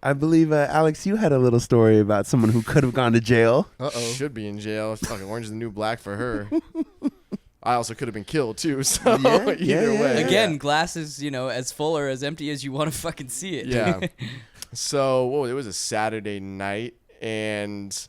I believe, Alex, you had a little story about someone who could have gone to jail. Should be in jail. Fucking Orange is the New Black for her. I also could have been killed too. So either way. Again, glass is as full or as empty as you want to fucking see it. Yeah. So it was a Saturday night, and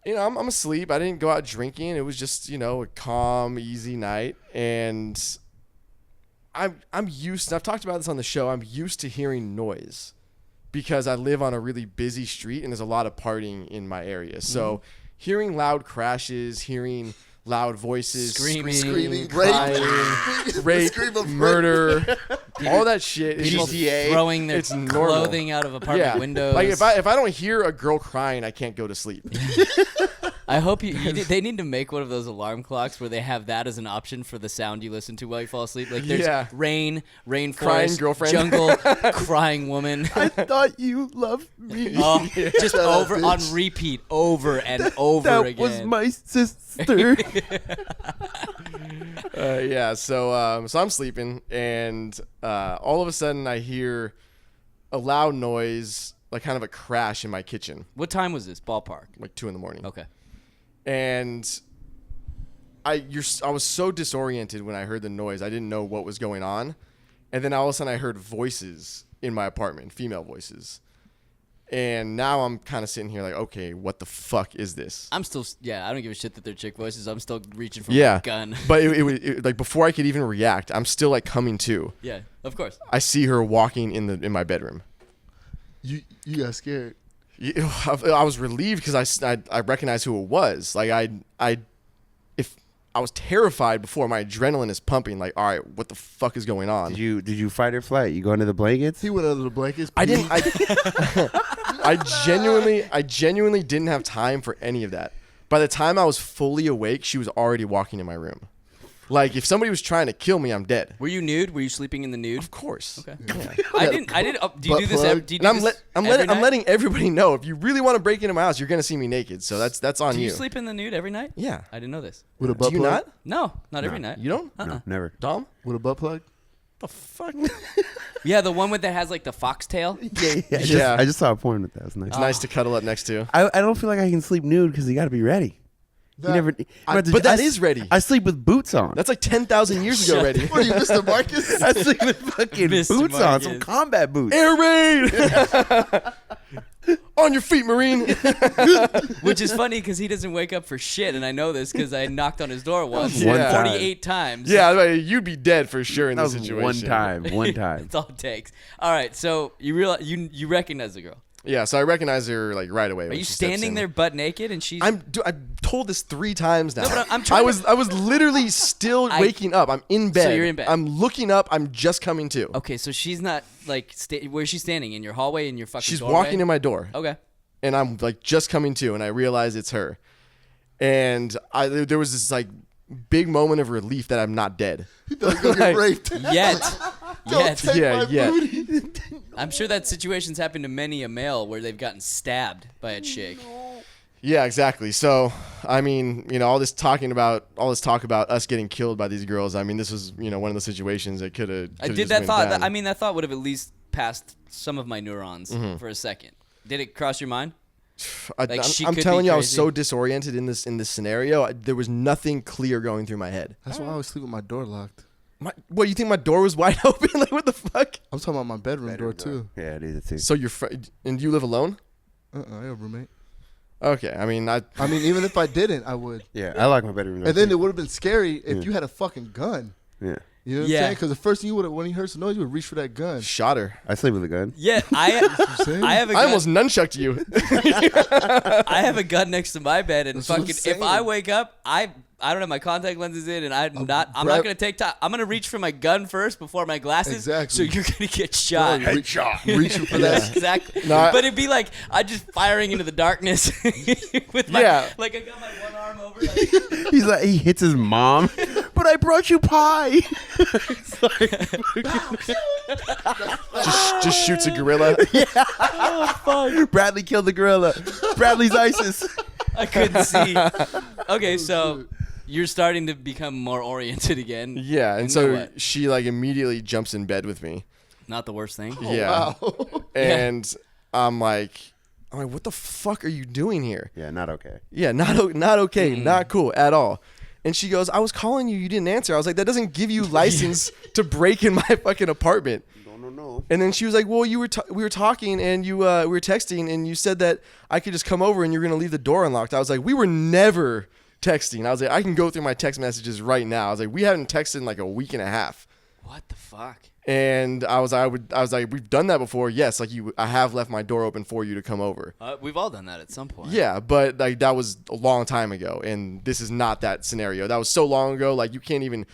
I'm asleep. I didn't go out drinking. It was just a calm, easy night, and I'm used. And I've talked about this on the show. I'm used to hearing noise because I live on a really busy street and there's a lot of partying in my area. So hearing loud crashes, hearing loud voices, screaming, crying, rape, murder, all that shit. People throwing their clothing out of apartment windows. Like if I don't hear a girl crying, I can't go to sleep. I hope they need to make one of those alarm clocks where they have that as an option for the sound you listen to while you fall asleep. Like there's rain, rainforest, crying girlfriend, jungle, crying woman. I thought you loved me. Just over on repeat, over and over again. That was my sister. So I'm sleeping, and all of a sudden I hear a loud noise, like kind of a crash in my kitchen. What time was this? Ballpark? Like 2 a.m. Okay. And I was so disoriented when I heard the noise. I didn't know what was going on. And then all of a sudden I heard voices in my apartment, female voices. And now I'm kind of sitting here like, okay, what the fuck is this? I'm still, I don't give a shit that they're chick voices. I'm still reaching for my gun. But it like before I could even react, I'm still like coming to. Yeah, of course. I see her walking in my bedroom. You got scared. I was relieved because I recognized who it was. Like I was terrified before. My adrenaline is pumping. Like, all right, what the fuck is going on? Did you fight or flight? You go under the blankets? He went under the blankets. I didn't. I genuinely didn't have time for any of that. By the time I was fully awake, she was already walking in my room. Like, if somebody was trying to kill me, I'm dead. Were you nude? Were you sleeping in the nude? Of course. Okay. Yeah. I didn't. Do you do this? I'm letting everybody know. If you really want to break into my house, you're gonna see me naked. So that's on you. Do you sleep in the nude every night? Yeah. I didn't know this. With a butt do you plug? not? No, every night. You don't? No, never. Dom? With a butt plug? The fuck? Yeah, the one that has like the foxtail. Yeah. I just saw a porn with that. It was nice. It's nice to cuddle up next to. I don't feel like I can sleep nude because you got to be ready. But that is ready. I sleep with boots on. That's like 10,000 years ago ready. What are you, Mr. Marcus? I sleep with fucking Mr. boots on, Marcus. some combat boots. Air raid! On your feet, Marine. Which is funny because he doesn't wake up for shit, and I know this because I knocked on his door once, Yeah. 48 times. Yeah, you'd be dead for sure in That this was situation. one time. That's all it takes. All right, so you realize you recognize the girl. Yeah, so I recognize her like right away. Are you standing there butt naked and she's? I've told this 3 times now. No, but I'm trying. I was literally still waking up. I'm in bed. So you're in bed. I'm looking up. I'm just coming to. Okay, so she's not like where's she standing? In your hallway? In your fucking She's doorway? walking in my door. Okay. And I'm like just coming to, and I realize it's her. And there was this like big moment of relief that I'm not dead. He thought he was going to get raped. Yet. Booty. I'm sure that situation's happened to many a male where they've gotten stabbed by a chick. Yeah, exactly. So, I mean, all this talk about us getting killed by these girls. I mean, this was, one of the situations that could have. I did that thought. That thought would have at least passed some of my neurons for a second. Did it cross your mind? I'm telling you, I was so disoriented in this scenario. There was nothing clear going through my head. That's why I always sleep with my door locked. What, you think my door was wide open? Like, what the fuck? I'm talking about my bedroom door too. Yeah, it is too. So and you live alone? I have a roommate. Okay, I mean, even if I didn't, I would. Yeah, I like my bedroom door. And then it would have been scary if you had a fucking gun. Yeah. You know what I'm saying? Because the first thing when he heard some noise, you would reach for that gun. Shot her. I sleep with a gun. Yeah, I have a gun. I almost nunchucked you. I have a gun next to my bed, and if I wake up, I don't have my contact lenses in, and I'm not gonna take time. I'm gonna reach for my gun first before my glasses. Exactly. So you're gonna get shot. Reaching for that. Exactly. No, but it'd be like I just firing into the darkness with my like I got my one arm over. Like, He's like he hits his mom. But I brought you pie. just shoots a gorilla. Yeah. Oh, fuck. Bradley killed the gorilla. Bradley's ISIS. I couldn't see. Okay, so you're starting to become more oriented again. Yeah, and so she like immediately jumps in bed with me. Not the worst thing. Yeah. Wow. And I'm like, what the fuck are you doing here? Yeah, not okay. Yeah, not okay, not cool at all. And she goes, I was calling you, you didn't answer. I was like, that doesn't give you license to break in my fucking apartment. No. And then she was like, well, we were talking and we were texting and you said that I could just come over and you're going to leave the door unlocked. I was like, we were never texting. I was like, I can go through my text messages right now. I was like, we haven't texted in like a week and a half. What the fuck? And I was like, we've done that before. Yes, like I have left my door open for you to come over. We've all done that at some point. Yeah, but like that was a long time ago, and this is not that scenario. That was so long ago, like you can't even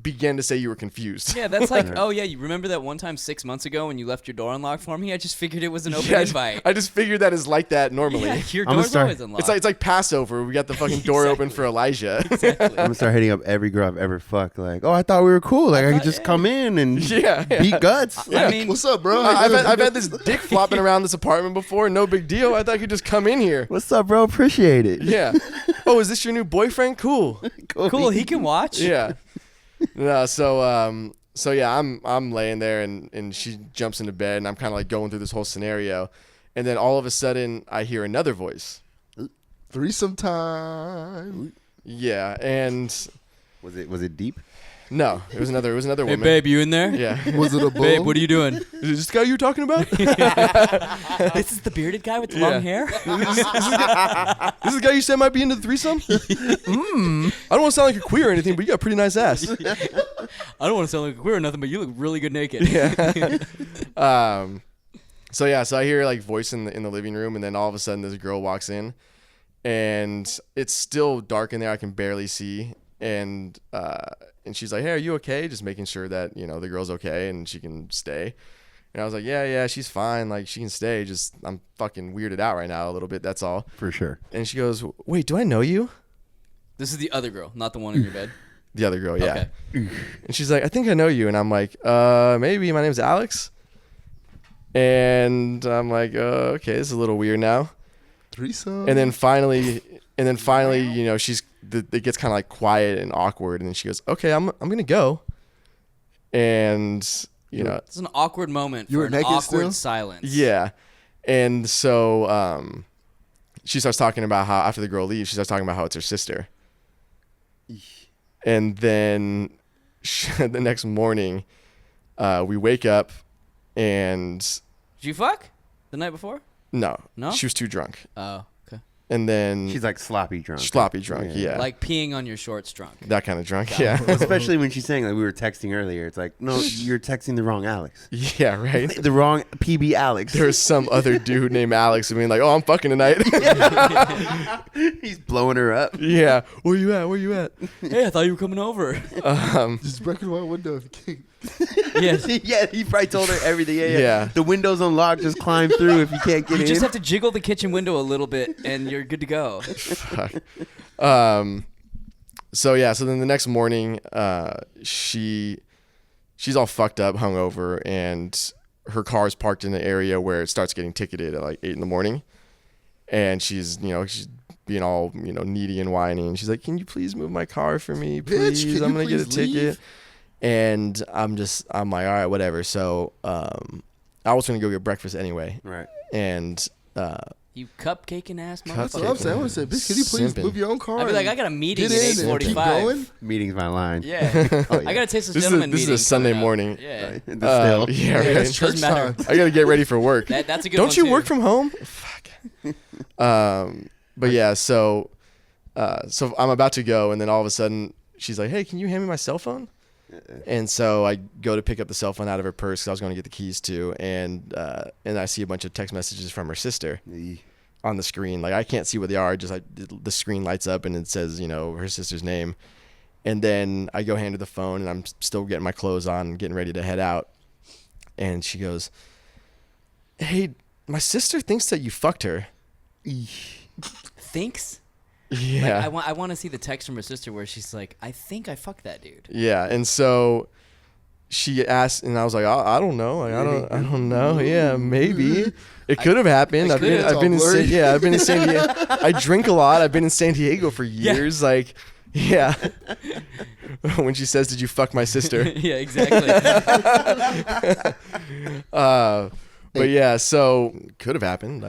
begin to say you were confused. Yeah, that's like, oh yeah, you remember that one time 6 months ago when you left your door unlocked for me? I just figured it was an open invite. I just figured that is like that normally. Yeah, your door's always unlocked. It's like Passover. We got the fucking door open for Elijah. Exactly. I'm gonna start hitting up every girl I've ever fucked. Like, oh, I thought we were cool. Like, I could just come in and beat guts. I mean, What's up, bro? I've had this dick flopping around this apartment before. No big deal. I thought I could just come in here. What's up, bro? Appreciate it. Yeah. Oh, is this your new boyfriend? Cool. cool. He can watch. Yeah. No, so yeah, I'm laying there and she jumps into bed and I'm kind of like going through this whole scenario, and then all of a sudden I hear another voice. Threesome time. Yeah, and Was it deep? no, it was another Hey, woman. babe, you in there? Yeah. Was it a bull? Babe, what are you doing? Is it this guy you were talking about? This is the bearded guy with the long hair? This is the guy you said might be into the threesome? I don't want to sound like a queer or anything, but you got a pretty nice ass. I don't want to sound like a queer or nothing, but you look really good naked. So I hear like voice in the living room, and then all of a sudden this girl walks in, and it's still dark in there. I can barely see, and she's like, "Hey, are you okay?" Just making sure that the girl's okay and she can stay. And I was like, "Yeah, she's fine. Like she can stay. Just I'm fucking weirded out right now a little bit. That's all." For sure. And she goes, "Wait, do I know you?" This is the other girl, not the one in your bed. The other girl, yeah. Okay. And she's like, "I think I know you." And I'm like, maybe. My name's Alex." And I'm like, okay, this is a little weird now. Threesome. And then finally, it gets kind of like quiet and awkward. And then she goes, "Okay, I'm gonna go." And It's an awkward moment You for were an naked awkward still? silence. yeah. And so she starts talking about how after the girl leaves, she starts talking about how it's her sister. And then the next morning, we wake up and Did you fuck the night before? no, No? she was too drunk. Oh, okay. And then She's like sloppy drunk. sloppy drunk, yeah. Like peeing on your shorts drunk. That kind of drunk, yeah. Especially when she's saying like we were texting earlier. It's like, no, you're texting the wrong Alex. Yeah, right? The wrong PB Alex. There's some other dude named Alex being like, "Oh, I'm fucking tonight." He's blowing her up. Yeah. Where you at? Hey, I thought you were coming over. Just breaking my window. Yes. Yeah, he probably told her everything. Yeah. The window's unlocked. Just climb through if you can't get You in. just have to jiggle the kitchen window a little bit, and you're good to go. Fuck. So then the next morning, she's all fucked up, hungover, and her car's parked in an area where it starts getting ticketed at like 8 a.m. And she's being all, needy and whiny. And she's like, "Can you please move my car for me, please? Bitch, can I'm you going to get a please ticket." leave? And I'm like, all right, whatever. So I was going to go get breakfast anyway. Right. And You cupcaking ass That's motherfucker. what I'm saying. I want to say, bitch, can you please Simping. move your own car? I'd be like, I got a meeting Get at in and keep 8:45. going. Meeting's my line. Yeah. Oh, yeah. I got a Tasteless This is a- Gentlemen this is a meeting Sunday coming up. morning. Yeah. The still. Yeah, Yeah, right. that's church Doesn't matter. time. I got to get ready for work. That's a good Don't one, you too. work from home? Fuck. But yeah, so I'm about to go, and then all of a sudden she's like, "Hey, can you hand me my cell phone?" And so I go to pick up the cell phone out of her purse because I was going to get the keys too, and I see a bunch of text messages from her sister on the screen. Like I can't see what they are, just the screen lights up and it says her sister's name. And then I go hand her the phone, and I'm still getting my clothes on, getting ready to head out. And she goes, "Hey, my sister thinks that you fucked her." Thinks? Yeah. Like, I want to see the text from her sister where she's like, I think I fucked that dude. Yeah, and so she asked, and I was like, I don't know, like, I don't know. Yeah, maybe it could have happened. I've been in San Diego. I drink a lot. I've been in San Diego for years. Like, Yeah. When she says, "Did you fuck my sister?" Yeah, exactly. But yeah, so could have happened.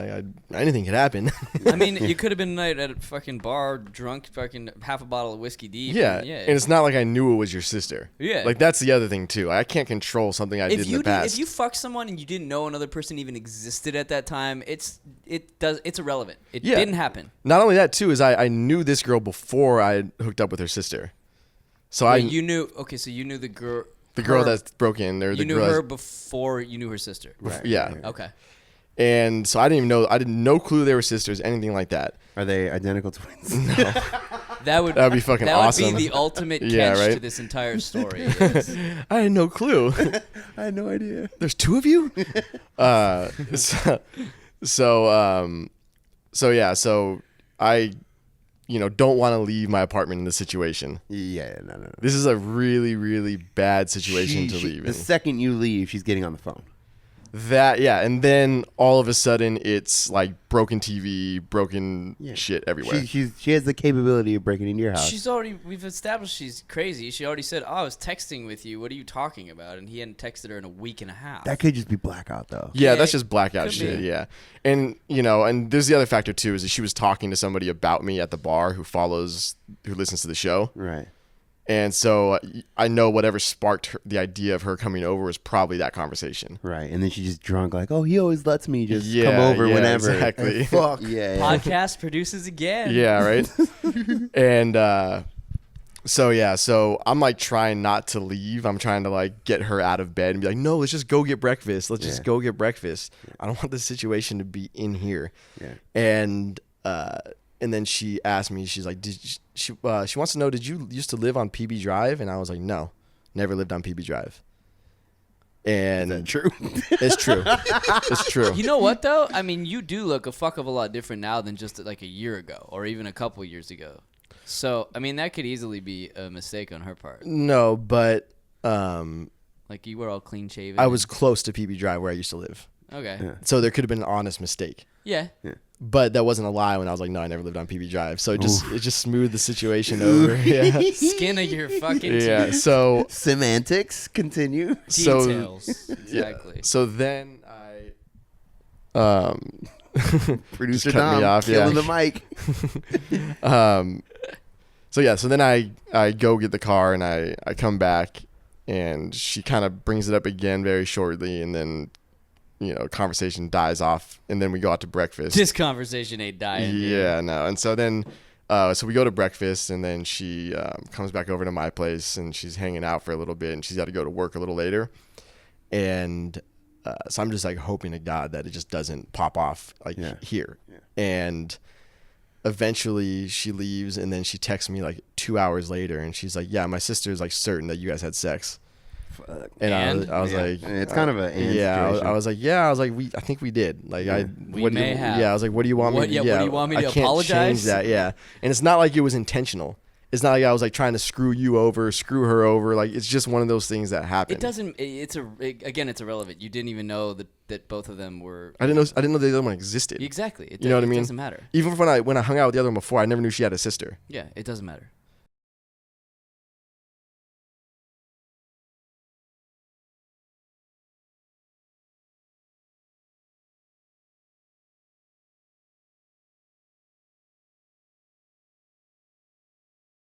Anything could happen. I mean, you could have been a night at a fucking bar, drunk, fucking half a bottle of whiskey deep. Yeah, and it's not like I knew it was your sister. Yeah, like that's the other thing too. I can't control something I did in the past. If you fuck someone and you didn't know another person even existed at that time, it's irrelevant. It didn't happen. Not only that too is I knew this girl before I hooked up with her sister. So you knew. Okay, so you knew the girl. The girl that's broken. You knew her before you knew her sister. Right. Yeah. Okay. And so I didn't even know. I didn't no clue they were sisters, anything like that. Are they identical twins? No. That would be fucking awesome. That would be the ultimate catch to this entire story. I had no clue. I had no idea. There's two of you. So I, don't want to leave my apartment in this situation. Yeah, no. This is a really, really bad situation to leave in. The second you leave, she's getting on the phone. And then all of a sudden it's like broken TV, broken shit everywhere. She has the capability of breaking into your house. We've established she's crazy. She already said, I was texting with you. What are you talking about? And he hadn't texted her in a week and a half. That could just be blackout though. Yeah, that's just blackout shit. Yeah. And, and there's the other factor too, is that she was talking to somebody about me at the bar who listens to the show. Right. And so I know whatever sparked the idea of her coming over was probably that conversation. Right. And then she's just drunk like, oh, he always lets me just come over whenever. Exactly. Fuck. Yeah. Podcast produces again. Yeah, right? And so I'm like trying not to leave. I'm trying to like get her out of bed and be like, no, let's just go get breakfast. Let's just go get breakfast. I don't want the situation to be in here. Yeah. And then she asked me, she's like, she wants to know, did you used to live on PB Drive? And I was like, no, never lived on PB Drive. And is that true? It's true. It's true. You know what though? I mean, you do look a fuck of a lot different now than just like a year ago or even a couple years ago. So, I mean, that could easily be a mistake on her part. No, but like you were all clean shaven. I was close to PB Drive where I used to live. Okay. Yeah. So there could have been an honest mistake. Yeah. But that wasn't a lie when I was like, no, I never lived on PB Drive. So it just smoothed the situation over. Yeah. Skin of your fucking teeth. Yeah. So semantics continue. Details. Exactly. Yeah. So then I Producer cut me Dom off, killing the mic. So then I go get the car and I come back and she kind of brings it up again very shortly and then conversation dies off and then we go out to breakfast. This conversation ain't dying. Yeah, dude. no. And so then so we go to breakfast and then she comes back over to my place and she's hanging out for a little bit and she's got to go to work a little later. And so I'm just like hoping to God that it just doesn't pop off here. Yeah. And eventually she leaves and then she texts me like 2 hours later and she's like, yeah, my sister's like certain that you guys had sex. And I was like, it's kind of a I was like, I think we did. Like I was like, what do you want me to? What do you want me to apologize? I can't change that. Yeah, and it's not like it was intentional. It's not like I was like trying to screw you over, screw her over. Like it's just one of those things that happen. It doesn't. It's irrelevant. You didn't even know that both of them were. I didn't know the other one existed. Exactly. You know what I mean? It doesn't matter. Even when I hung out with the other one before, I never knew she had a sister. Yeah, it doesn't matter.